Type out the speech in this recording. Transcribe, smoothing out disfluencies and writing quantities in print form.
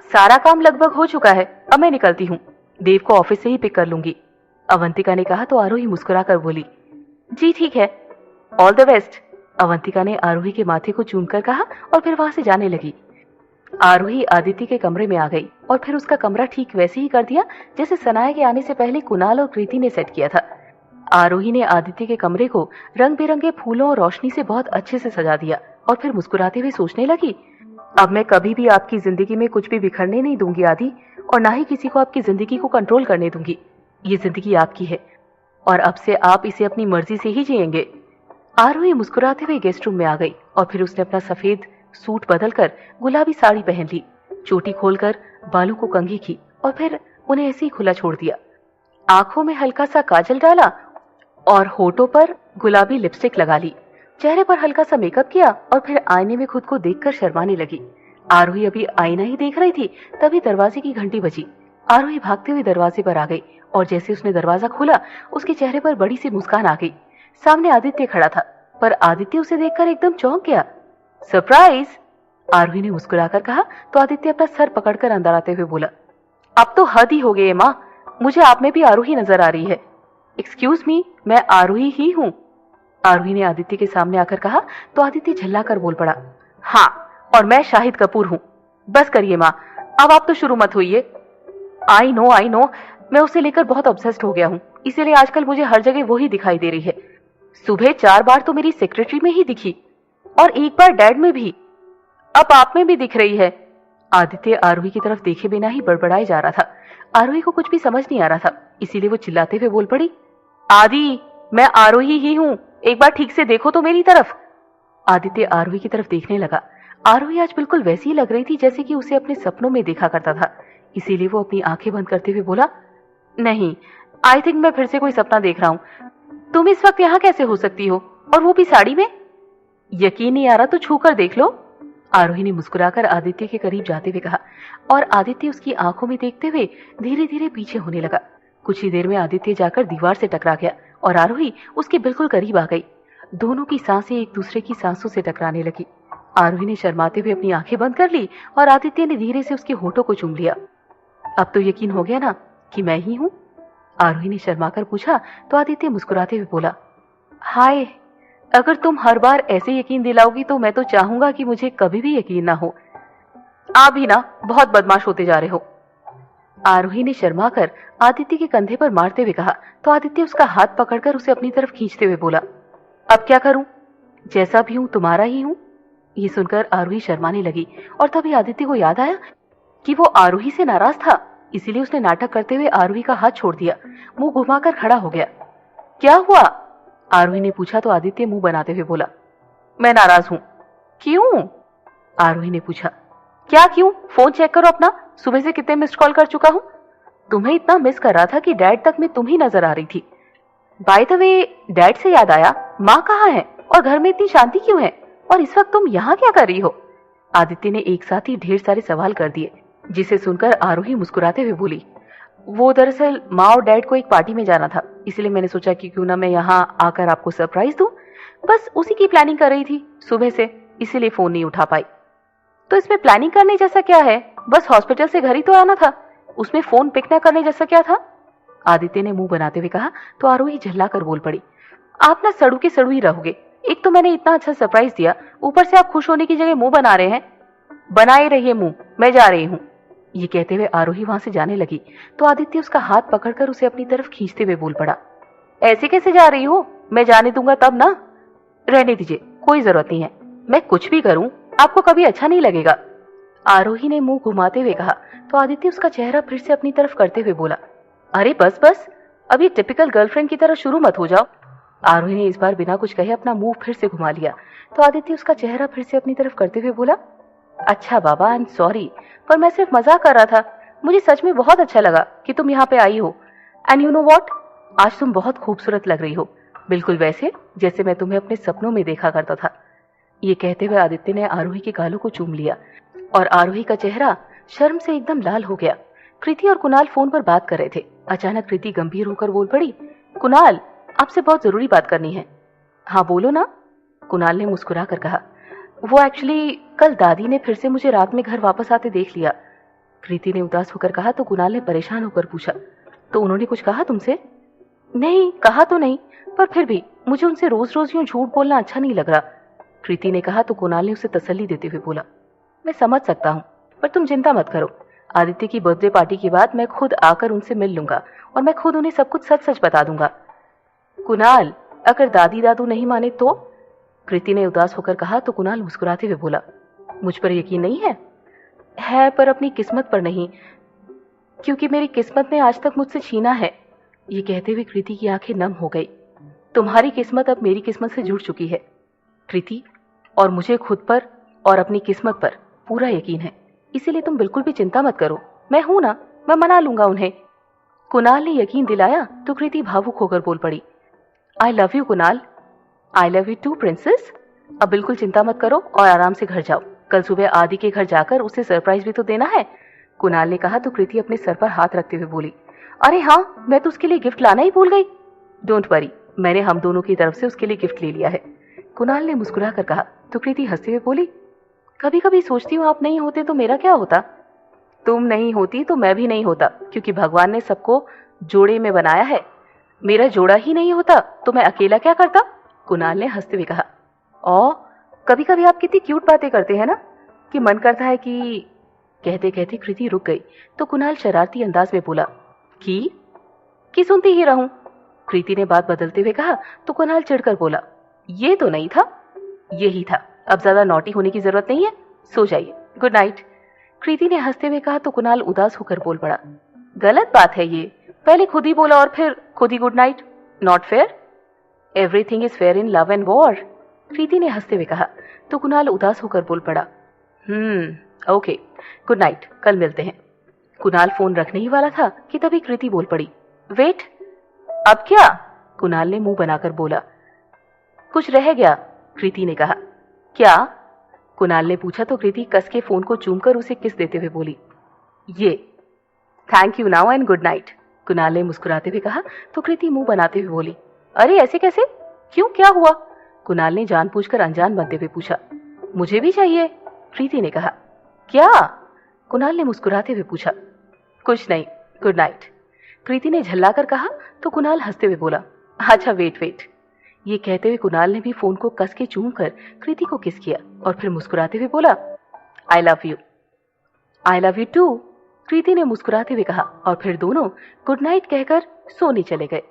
सारा काम लगभग हो चुका है, अब मैं निकलती हूँ। देव को ऑफिस से ही पिक कर लूंगी। अवंतिका ने कहा तो आरोही मुस्कुराकर बोली, जी ठीक है, ऑल द बेस्ट। अवंतिका ने आरोही के माथे को चूमकर कहा और फिर वहां से जाने लगी। आरोही आदित्य के कमरे में आ गई और फिर उसका कमरा ठीक वैसे ही कर दिया जैसे सनाया के आने से पहले कुणाल और कृति ने सेट किया था। आरोही ने आदित्य के कमरे को रंग बिरंगे फूलों और रोशनी से बहुत अच्छे से सजा दिया और फिर मुस्कुराते हुए सोचने लगी, अब मैं कभी भी आपकी जिंदगी में कुछ भी बिखरने नहीं दूंगी आदि, और ना ही किसी को आपकी जिंदगी को कंट्रोल करने दूंगी। ये जिंदगी आपकी है और अब से आप इसे अपनी मर्जी से ही जिएंगे। आरोही मुस्कुराते हुए गेस्ट रूम में आ गई और फिर उसने अपना सफेद सूट बदलकर गुलाबी साड़ी पहन ली, चोटी खोलकर बालों को कंघी की और फिर उन्हें ऐसे ही खुला छोड़ दिया। आंखों में हल्का सा काजल डाला और होठों पर गुलाबी लिपस्टिक लगा ली। चेहरे पर हल्का सा मेकअप किया और फिर आईने में खुद को देखकर शर्माने लगी। आरोही अभी आईना ही देख रही थी, तभी दरवाजे की घंटी बजी। आरोही भागते हुए दरवाजे पर आ गई और जैसे उसने दरवाजा खोला, उसके चेहरे पर बड़ी सी मुस्कान आ गई। सामने आदित्य खड़ा था, पर आदित्य उसे देखकर एकदम चौंक गया। सरप्राइज, आरोही ने मुस्कुराकर कहा तो आदित्य अपना सर पकड़कर अंदर आते हुए बोला, अब तो हद ही हो गई है माँ, मुझे आप में भी आरोही नजर आ रही है। एक्सक्यूज मी, मैं आरोही ही हूँ। आरोही ने आदित्य के सामने आकर कहा तो आदित्य झल्लाकर बोल पड़ा, हाँ, और मैं शाहिद कपूर हूँ। बस करिए माँ, अब आप तो शुरू मत होइए। आई नो, मैं उसे लेकर बहुत ऑब्सेस्ड हो गया हूँ, इसीलिए आजकल मुझे हर जगह वो ही दिखाई दे रही है। सुबह 4 बार तो मेरी सेक्रेटरी में ही दिखी और एक बार डैड में भी, अब आप में भी दिख रही है। आदित्य आरोही की तरफ देखे बिना ही बड़बड़ाए जा रहा था। आरोही को कुछ भी समझ नहीं आ रहा था, इसीलिए वो चिल्लाते हुए बोल पड़ी, आदि, मैं आरोही ही हूँ, एक बार ठीक से देखो तो मेरी तरफ। आदित्य आरोही की तरफ देखने लगा। आरोही आज बिल्कुल वैसी ही लग रही थी जैसे कि उसे अपने सपनों में देखा करता था, इसीलिए वो अपनी आंखें बंद करते हुए बोला, नहीं, आई थिंक मैं फिर से कोई सपना देख रहा हूँ। तुम इस वक्त यहाँ कैसे हो सकती हो, और वो भी साड़ी में? यकीन नहीं आ रहा तो छू कर देख लो। आरोही ने मुस्कुराकर आदित्य के करीब जाते हुए कहा और आदित्य उसकी आंखों में देखते हुए धीरे धीरे पीछे होने लगा। कुछ ही देर में आदित्य जाकर दीवार से टकरा गया और आरोही उसके बिल्कुल करीब आ गई। दोनों की सांसें एक दूसरे की सांसों से टकराने लगी। आरोही ने शर्माते हुए अपनी आंखें बंद कर ली और आदित्य ने धीरे से उसके होठों को चूम लिया। अब तो यकीन हो गया ना कि मैं ही हूँ? आरोही ने शर्माकर पूछा तो आदित्य मुस्कुराते हुए बोला, हाय, अगर तुम हर बार ऐसे यकीन दिलाओगी तो मैं तो चाहूंगा कि मुझे कभी भी यकीन ना हो। आप भी ना बहुत बदमाश होते जा रहे हो। आरोही ने शर्माकर आदित्य के कंधे पर मारते हुए कहा तो आदित्य उसका हाथ पकड़कर उसे अपनी तरफ खींचते हुए बोला, अब क्या करूं? जैसा भी हूं तुम्हारा ही हूं। ये सुनकर आरोही शर्माने लगी और तभी आदित्य को याद आया कि वो आरोही से नाराज था, इसीलिए उसने नाटक करते हुए आरोही का हाथ छोड़ दिया। मुंह घुमाकर खड़ा हो गया। क्या हुआ? आरोही ने पूछा तो आदित्य मुंह बनाते हुए बोला, मैं नाराज हूं। क्यों? आरोही ने पूछा। क्या क्यों? फोन चेक करो अपना, सुबह से कितने मिस्ड कॉल कर चुका हूं। तुम्हें इतना मिस कर रहा था कि डैड तक में तुम ही नजर आ रही थी। बाय द वे, डैड से याद आया, माँ कहाँ है और घर में इतनी शांति क्यों है, और इस वक्त तुम यहाँ क्या कर रही हो? आदित्य ने एक साथ ही ढेर सारे सवाल कर दिए, जिसे सुनकर आरोही मुस्कुराते हुए बोली, वो दरअसल माँ और डैड को एक पार्टी में जाना था, इसलिए मैंने सोचा कि क्यों ना मैं यहाँ आकर आपको सरप्राइज दूं। बस उसी की प्लानिंग कर रही थी सुबह से, इसीलिए फोन नहीं उठा पाई। तो इसमें प्लानिंग करने जैसा क्या है? बस हॉस्पिटल से घर ही तो आना था, उसमें फोन पिक न करने जैसा क्या था? आदित्य ने मुंह बनाते हुए कहा तो आरोही झल्ला कर बोल पड़ी, आप ना सड़ू के सड़ू ही रहोगे। एक तो मैंने इतना अच्छा सरप्राइज दिया, ऊपर से आप खुश होने की जगह मुंह बना रहे हैं। बनाए रहिए मुंह, मैं जा रही हूँ। ये कहते हुए आरोही वहां से जाने लगी तो आदित्य उसका हाथ पकड़कर उसे अपनी तरफ खींचते हुए बोल पड़ा, ऐसे कैसे जा रही हो? मैं जाने दूंगा तब ना। रहने दीजिए, कोई जरूरत नहीं है, मैं कुछ भी करूं आपको कभी अच्छा नहीं लगेगा। आरोही ने मुंह घुमाते हुए कहा तो आदित्य उसका चेहरा फिर से अपनी तरफ करते हुए बोला, अरे बस बस, अभी टिपिकल गर्लफ्रेंड की तरह शुरू मत हो जाओ। आरोही ने इस बार बिना कुछ कहे अपना मुंह फिर से घुमा लिया तो आदित्य उसका चेहरा फिर से अपनी तरफ करते हुए बोला, अच्छा बाबा, आई एम सॉरी, पर मैं सिर्फ मजाक कर रहा था। मुझे सच में बहुत अच्छा लगा कि तुम यहाँ पे आई हो। एंड यू नो व्हाट, आज तुम बहुत खूबसूरत लग रही हो, बिल्कुल वैसे जैसे मैं तुम्हें अपने सपनों में देखा करता था। ये कहते हुए आदित्य ने आरोही के गालों को चूम लिया और आरोही का चेहरा शर्म से एकदम लाल हो गया। कृति और कुणाल फोन पर बात कर रहे थे। अचानक कृति गंभीर होकर बोल पड़ी, कुणाल, आपसे बहुत जरूरी बात करनी है। हाँ बोलो ना, कुणाल ने मुस्कुरा कर कहा। वो एक्चुअली कल दादी ने फिर से मुझे रात में घर वापस आते देख लिया। कृति ने उदास होकर कहा तो कुणाल ने परेशान होकर पूछा, तो उन्होंने कुछ कहा तुमसे? नहीं, कहा तो नहीं, पर फिर भी मुझे उनसे रोज रोज यूं झूठ बोलना अच्छा नहीं लग रहा। कृति ने कहा तो कुणाल ने उसे तसल्ली देते हुए बोला, मैं समझ सकता हूँ, पर तुम चिंता मत करो। आदित्य की बर्थडे पार्टी के बाद मैं खुद आकर उनसे मिल लूंगा और मैं खुद उन्हें सब कुछ सच सच बता दूंगा। कुणाल, अगर दादी दादू नहीं माने तो? कृति ने उदास होकर कहा तो कुणाल मुस्कुराते हुए बोला, मुझ पर यकीन नहीं है? है, पर अपनी किस्मत पर नहीं, क्योंकि मेरी किस्मत ने आज तक मुझसे छीना है। ये कहते हुए कृति की आंखें नम हो गई। तुम्हारी किस्मत अब मेरी किस्मत से जुड़ चुकी है कृति, और मुझे खुद पर और अपनी किस्मत पर पूरा यकीन है, इसीलिए तुम बिल्कुल भी चिंता मत करो। मैं हूं ना, मैं मना लूंगा उन्हें। कुणाल ने यकीन दिलाया तो कृति भावुक होकर बोल पड़ी, I love you Kunal. I love you too princess. अब बिल्कुल चिंता मत करो और आराम से घर जाओ। कल सुबह आदि के घर जाकर उसे सरप्राइज भी तो देना है। कुणाल ने कहा तो कृति अपने सर पर हाथ रखते हुए बोली, अरे हाँ, मैं तो उसके लिए गिफ्ट लाना ही भूल गई। डोंट वरी, मैंने हम दोनों की तरफ से उसके लिए गिफ्ट ले लिया है। कुणाल ने मुस्कुरा कर कहा तो कृति हंसते हुए बोली, कभी कभी सोचती हूँ आप नहीं होते तो मेरा क्या होता। तुम नहीं होती तो मैं भी नहीं होता, क्योंकि भगवान ने सबको जोड़े में बनाया है। मेरा जोड़ा ही नहीं होता तो मैं अकेला क्या करता। कुणाल ने हंसते हुए कहा, ओ, कभी कभी आप कितनी क्यूट बातें करते हैं ना, कि मन करता है कि। कहते कहते कृति रुक गई तो कुणाल शरारती अंदाज में बोला, कि सुनती ही रहूं। कृति ने बात बदलते हुए कहा तो कुणाल चिढ़कर बोला, ये तो नहीं था, यही था। अब ज्यादा नॉटी होने की जरूरत नहीं है, सो जाइए, गुड नाइट। कृति ने हंसते हुए कहा तो कुणाल उदास होकर बोल पड़ा, गलत बात है ये, पहले खुद ही बोला और फिर खुद ही good night. Not fair. Everything is fair in love and war. Kriti ने हंसते हुए कहा तो कुणाल उदास होकर बोल पड़ा, ओके, गुड नाइट, कल मिलते हैं। कुणाल फोन रखने ही वाला था कि तभी कृति बोल पड़ी, वेट। अब क्या? कुणाल ने मुंह बनाकर बोला, कुछ रह गया। कृति ने कहा, क्या? कुणाल ने पूछा तो कृति कस के फोन को चूमकर उसे किस देते हुए बोली, ये। Thank you now and good night. Kunal ने मुस्कुराते हुए कहा तो कृति मुंह बनाते हुए बोली, अरे ऐसे कैसे, क्यों, क्या हुआ? कुणाल ने जानबूझकर अनजान बनते हुए पूछा, मुझे भी चाहिए। कृति ने कहा, क्या? कुणाल ने मुस्कुराते हुए पूछा, कुछ नहीं, गुड नाइट। कृति ने झल्लाकर कहा तो कुणाल हंसते हुए बोला, अच्छा वेट वेट। ये कहते हुए कुणाल ने भी फोन को कस के चूम कर कृति को किस किया और फिर मुस्कुराते हुए बोला, I love you. I love you too. Kriti ने मुस्कुराते हुए कहा और फिर दोनों गुड नाइट कहकर सोने चले गए।